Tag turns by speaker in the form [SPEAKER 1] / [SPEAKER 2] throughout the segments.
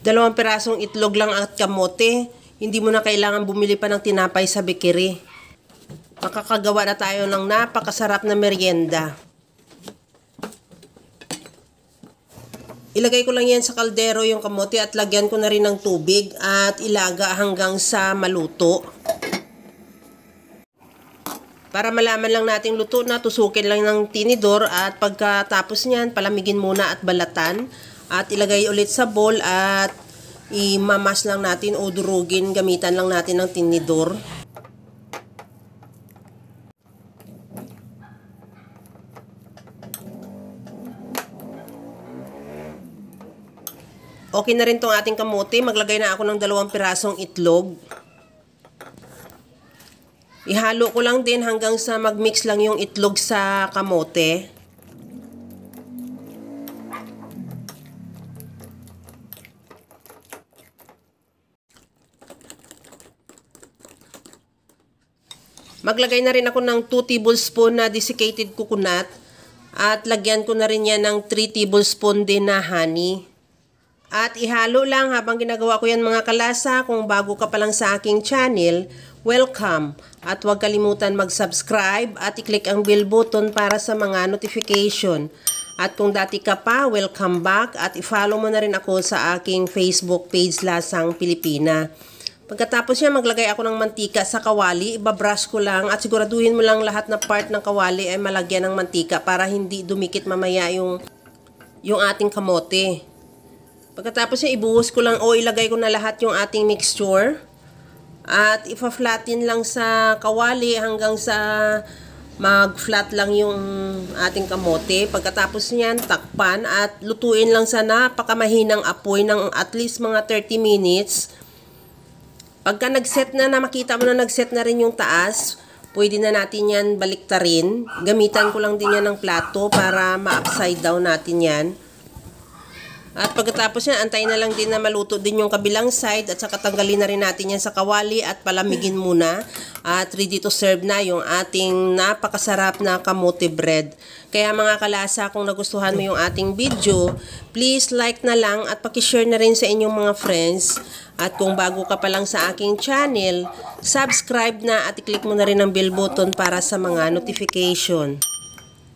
[SPEAKER 1] 2 pirasong itlog lang at kamote. Hindi mo na kailangan bumili pa ng tinapay sa bakery. Makakagawa na tayo ng napakasarap na merienda. Ilagay ko lang yan sa kaldero yung kamote at lagyan ko na rin ng tubig at ilaga hanggang sa maluto. Para malaman lang natin luto na, tusukin lang ng tinidor at pagkatapos niyan, palamigin muna at balatan. At ilagay ulit sa bowl at imamas lang natin o durugin, gamitan lang natin ng tinidor. Okay na rin tong ating kamote. Maglagay na ako ng 2 pirasong itlog. Ihalo ko lang din hanggang sa magmix lang yung itlog sa kamote. Maglagay na rin ako ng 2 tablespoon na desiccated coconut at lagyan ko na rin yan ng 3 tablespoon din na honey. At ihalo lang habang ginagawa ko yan mga kalasa. Kung bago ka pa lang sa aking channel, welcome. At huwag kalimutan mag-subscribe at i-click ang bell button para sa mga notification. At kung dati ka pa, welcome back at i-follow mo na rin ako sa aking Facebook page Lasang Pilipina. Pagkatapos niya, maglagay ako ng mantika sa kawali. Ibabrush ko lang at siguraduhin mo lang lahat na part ng kawali ay malagyan ng mantika para hindi dumikit mamaya yung ating kamote. Pagkatapos niya, ibuhos ko lang o ilagay ko na lahat yung ating mixture. At ipa-flatten lang sa kawali hanggang sa mag-flat lang yung ating kamote. Pagkatapos niyan, takpan at lutuin lang sa napakamahinang apoy ng at least mga 30 minutes. Pagka nag-set na, makita mo na nag-set na rin yung taas, pwede na natin yan baliktarin. Gamitan ko lang din yan ng plato para ma-upside down natin yan. At pagkatapos yan, antayin na lang din na maluto din yung kabilang side at saka tanggalin na rin natin yan sa kawali at palamigin muna. At ready to serve na yung ating napakasarap na kamote bread. Kaya mga kalasa, kung nagustuhan mo yung ating video, please like na lang at pakishare na rin sa inyong mga friends. At kung bago ka pa lang sa aking channel, subscribe na at i-click mo na rin ang bell button para sa mga notification.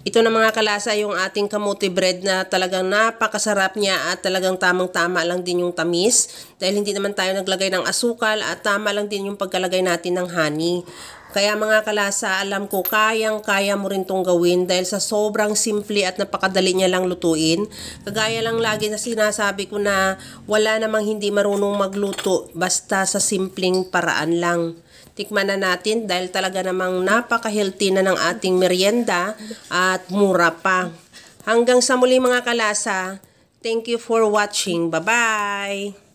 [SPEAKER 1] Ito na mga kalasa yung ating kamote bread na talagang napakasarap niya at talagang tamang-tama lang din yung tamis. Dahil hindi naman tayo naglagay ng asukal at tama lang din yung pagkalagay natin ng honey. Kaya mga kalasa, alam ko kayang-kaya mo rin tong gawin dahil sa sobrang simple at napakadali niya lang lutuin. Kagaya lang lagi na sinasabi ko na wala namang hindi marunong magluto basta sa simpleng paraan lang. Tikman na natin dahil talaga namang napaka-healthy na ng ating merienda at mura pa. Hanggang sa muli mga kalasa, thank you for watching. Bye-bye!